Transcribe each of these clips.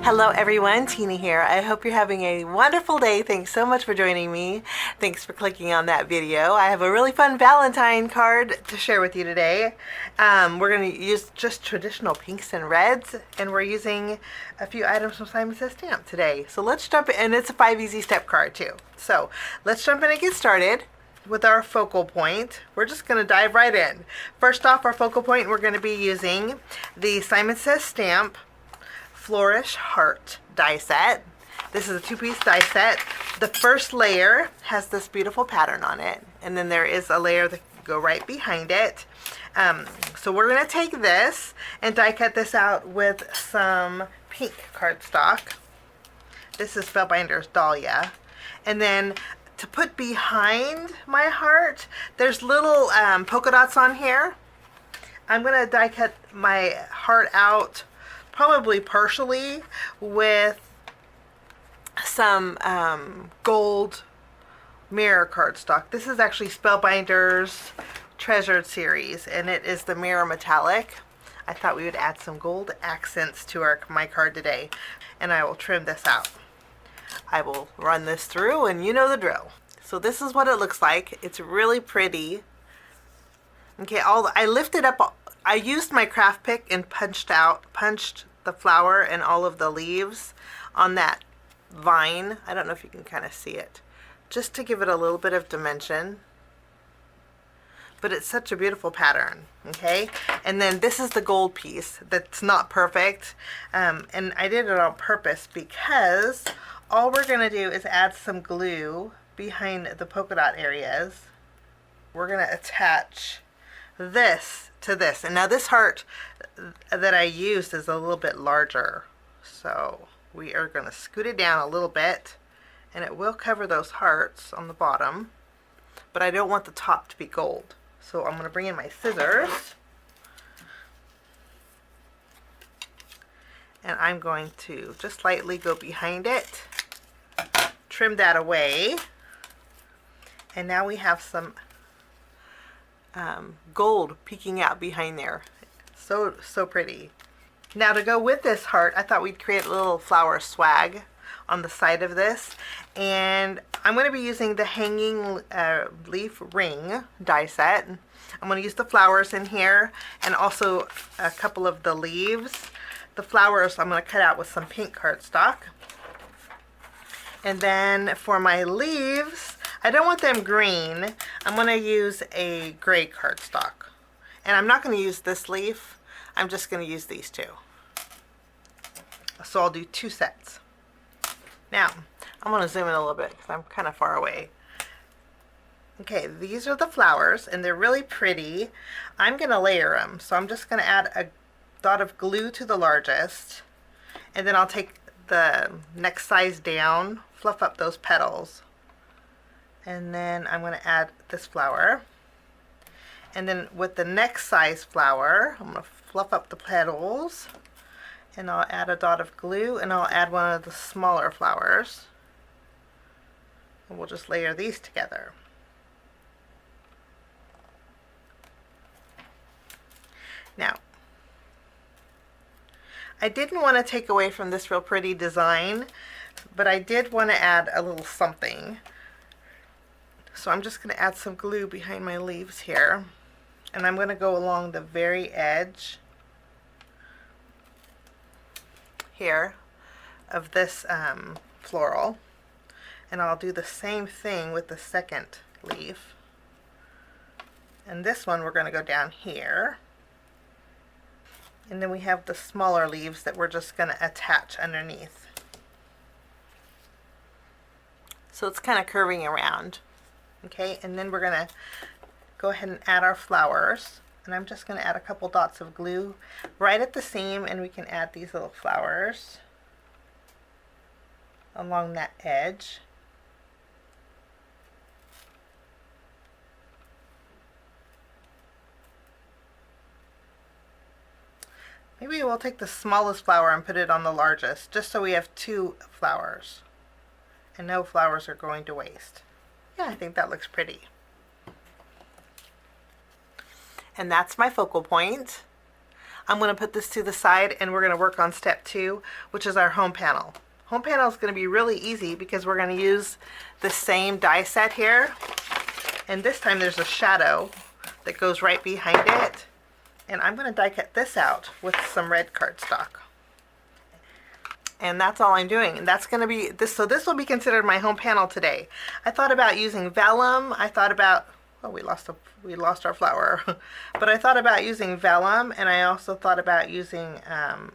Hello everyone, Tina here. I hope you're having a wonderful day. Thanks so much for joining me. Thanks for clicking on that video. I have a really fun Valentine card to share with you today. We're going to use just traditional pinks and reds, and we're using a few items from Simon Says Stamp today. So let's jump in, and it's a 5 easy step card too. So let's jump in and get started with our focal point. We're just going to dive right in. First off, our focal point, we're going to be using the Simon Says Stamp Flourish Heart Die Set. This is a 2-piece die set. The first layer has this beautiful pattern on it, and then there is a layer that can go right behind it. So we're going to take this and die cut this out with some pink cardstock. This is Spellbinder's Dahlia. And then to put behind my heart, there's little polka dots on here. I'm going to die cut my heart out probably partially with some gold mirror cardstock. This is actually Spellbinder's Treasured series, and it is the mirror metallic. I thought we would add some gold accents to my card today, and I will trim this out. I will run this through, and you know the drill. So this is what it looks like. It's really pretty. Okay, I lifted up. I used my craft pick and punched the flower and all of the leaves on that vine. I don't know if you can kind of see it, just to give it a little bit of dimension. But it's such a beautiful pattern, okay? And then this is the gold piece that's not perfect, and I did it on purpose because all we're gonna do is add some glue behind the polka dot areas. We're gonna attach this to this, and now this heart that I used is a little bit larger, so we are going to scoot it down a little bit, and it will cover those hearts on the bottom, but I don't want the top to be gold. So I'm going to bring in my scissors, and I'm going to just lightly go behind it, trim that away, and now we have some gold peeking out behind there. So pretty. Now to go with this heart, I thought we'd create a little flower swag on the side of this, and I'm going to be using the Hanging Leaf Rind Die Set. I'm going to use the flowers in here and also a couple of the leaves. The flowers I'm going to cut out with some pink cardstock. And then for my leaves, I don't want them green. I'm going to use a gray cardstock. And I'm not going to use this leaf. I'm just going to use these two. So I'll do 2 sets. Now, I'm going to zoom in a little bit because I'm kind of far away. Okay, these are the flowers, and they're really pretty. I'm going to layer them. So I'm just going to add a dot of glue to the largest. And then I'll take the next size down, fluff up those petals. And then I'm going to add this flower. And then with the next size flower, I'm going to fluff up the petals, and I'll add a dot of glue, and I'll add one of the smaller flowers. And we'll just layer these together. Now, I didn't want to take away from this real pretty design, but I did want to add a little something. So I'm just going to add some glue behind my leaves here. And I'm going to go along the very edge here of this floral. And I'll do the same thing with the second leaf. And this one we're going to go down here. And then we have the smaller leaves that we're just going to attach underneath. So it's kind of curving around. Okay, and then we're going to go ahead and add our flowers, and I'm just going to add a couple dots of glue right at the seam, and we can add these little flowers along that edge. Maybe we'll take the smallest flower and put it on the largest, just so we have 2 flowers and no flowers are going to waste. Yeah, I think that looks pretty. And that's my focal point. I'm going to put this to the side and we're going to work on step 2, which is our home panel. Home panel is going to be really easy because we're going to use the same die set here. And this time there's a shadow that goes right behind it. And I'm going to die cut this out with some red cardstock. And that's all I'm doing. And that's going to be this. So this will be considered my home panel today. I thought about using vellum. I thought about, oh, we lost our flower. But I thought about using vellum, and I also thought about using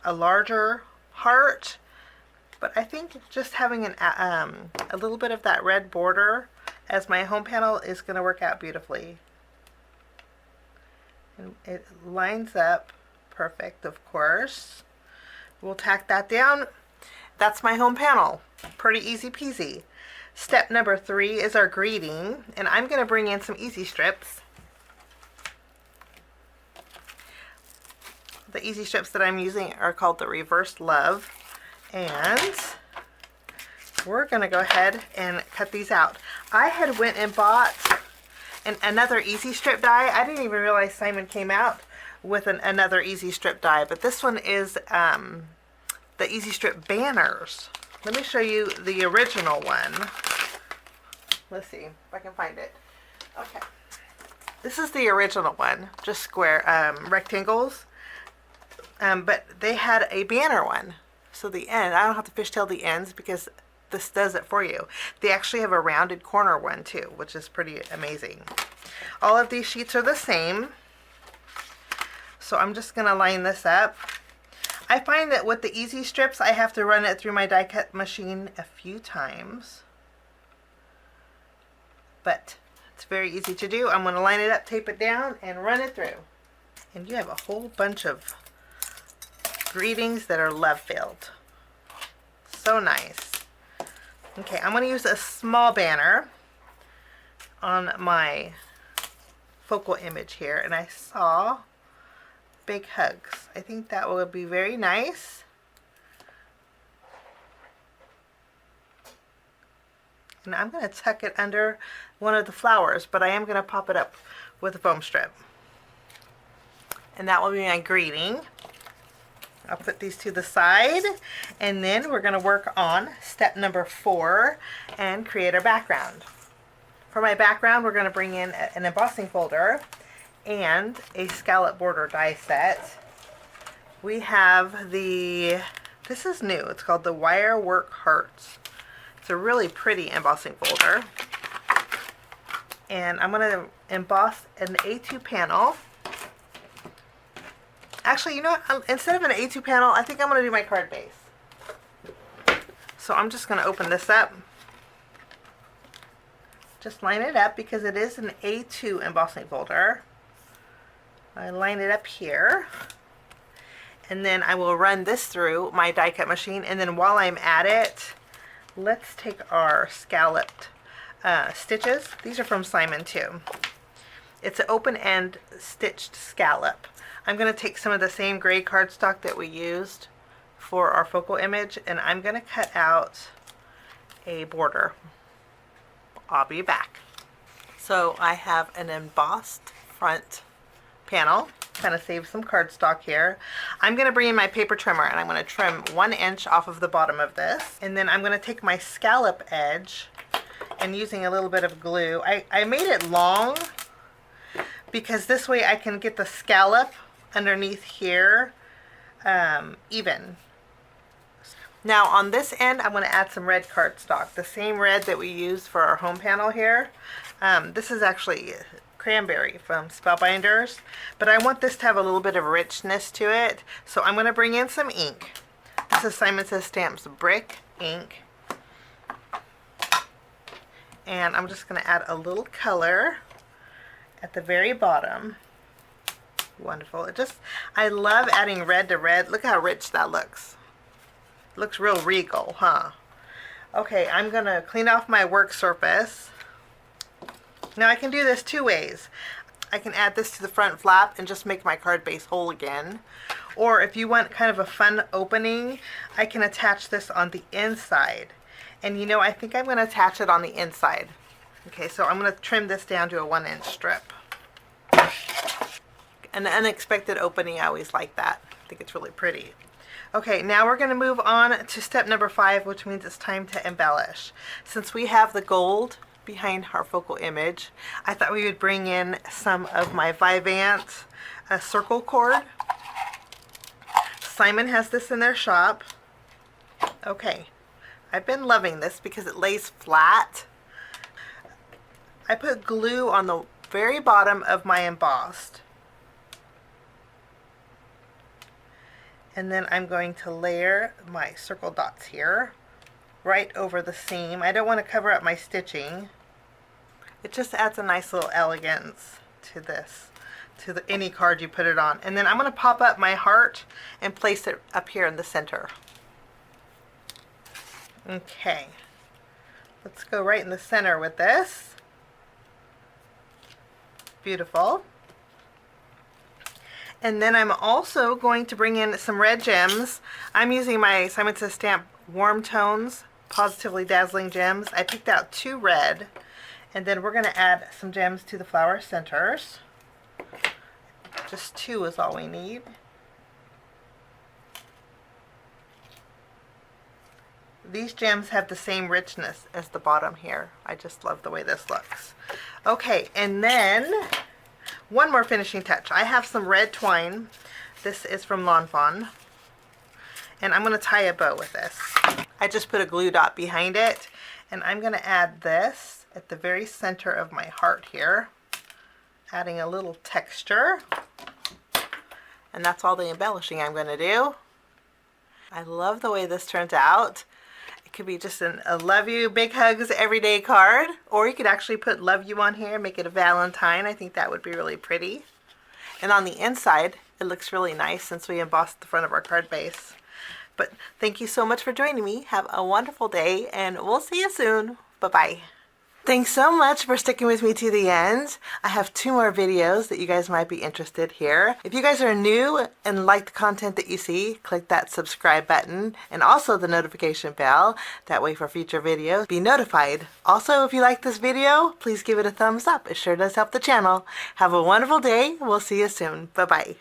a larger heart. But I think just having a little bit of that red border as my home panel is going to work out beautifully. And it lines up perfect, of course. We'll tack that down. That's my home panel. Pretty easy peasy. Step number 3 is our greeting, and I'm going to bring in some easy strips. The easy strips that I'm using are called the Reverse Love, and we're going to go ahead and cut these out. I had went and bought another easy strip die. I didn't even realize Simon came out with another easy strip die, but this one is the easy strip banners. Let me show you the original one. Let's see if I can find it. Okay, this is the original one, just square rectangles, but they had a banner one. So the end, I don't have to fishtail the ends because this does it for you. They actually have a rounded corner one too, which is pretty amazing. All of these sheets are the same. So I'm just going to line this up. I find that with the easy strips, I have to run it through my die cut machine a few times. But it's very easy to do. I'm going to line it up, tape it down, and run it through. And you have a whole bunch of greetings that are love-filled. So nice. Okay, I'm going to use a small banner on my focal image here, and I saw big hugs. I think that will be very nice. And I'm going to tuck it under one of the flowers, but I am going to pop it up with a foam strip. And that will be my greeting. I'll put these to the side, and then we're going to work on step number 4 and create our background. For my background, we're going to bring in an embossing folder and a scallop border die set. We have this is new, it's called the Wirework Hearts. It's a really pretty embossing folder. And I'm going to emboss an A2 panel. Actually, you know what? Instead of an A2 panel, I think I'm going to do my card base. So I'm just going to open this up. Just line it up because it is an A2 embossing folder. I line it up here. And then I will run this through my die cut machine. And then while I'm at it, let's take our scalloped stitches. These are from Simon too. It's an open end stitched scallop. I'm going to take some of the same gray cardstock that we used for our focal image, and I'm going to cut out a border. I'll be back. So I have an embossed front panel. Kind of save some cardstock here. I'm going to bring in my paper trimmer, and I'm going to trim 1 inch off of the bottom of this. And then I'm going to take my scallop edge, and using a little bit of glue, I made it long because this way I can get the scallop underneath here even. Now on this end, I'm going to add some red cardstock, the same red that we used for our home panel here. This is actually cranberry from Spellbinders, but I want this to have a little bit of richness to it, so I'm going to bring in some ink. This is Simon Says Stamps Brick ink, and I'm just going to add a little color at the very bottom. Wonderful. I love adding red to red. Look how rich that looks. Looks real regal, huh? Okay, I'm going to clean off my work surface. Now I can do this 2 ways. I can add this to the front flap and just make my card base whole again. Or if you want kind of a fun opening, I can attach this on the inside. And you know, I think I'm going to attach it on the inside. Okay, so I'm going to trim this down to a 1 inch strip. an unexpected opening. I always like that. I think it's really pretty. Okay, now we're going to move on to step number 5, which means it's time to embellish. Since we have the gold behind our focal image, I thought we would bring in some of my Vivant circle cord. Simon has this in their shop. Okay, I've been loving this because it lays flat. I put glue on the very bottom of my embossed. And then I'm going to layer my circle dots here right over the seam. I don't want to cover up my stitching. It just adds a nice little elegance to this, to any card you put it on. And then I'm going to pop up my heart and place it up here in the center. Okay, let's go right in the center with this. Beautiful. And then I'm also going to bring in some red gems. I'm using my Simon Says Stamp Warm Tones Pawsitively Dazzling gems. I picked out 2 red, and then we're going to add some gems to the flower centers. Just 2 is all we need. These gems have the same richness as the bottom here. I just love the way this looks. Okay, and then one more finishing touch. I have some red twine. This is from Lawn Fawn. And I'm going to tie a bow with this. I just put a glue dot behind it. And I'm going to add this at the very center of my heart here. Adding a little texture. And that's all the embellishing I'm going to do. I love the way this turns out. It could be just a love you, big hugs, everyday card. Or you could actually put love you on here, make it a Valentine. I think that would be really pretty. And on the inside, it looks really nice since we embossed the front of our card base. But thank you so much for joining me. Have a wonderful day, and we'll see you soon. Bye-bye. Thanks so much for sticking with me to the end. I have 2 more videos that you guys might be interested here. If you guys are new and like the content that you see, click that subscribe button and also the notification bell. That way for future videos, be notified. Also, if you like this video, please give it a thumbs up. It sure does help the channel. Have a wonderful day. We'll see you soon. Bye-bye.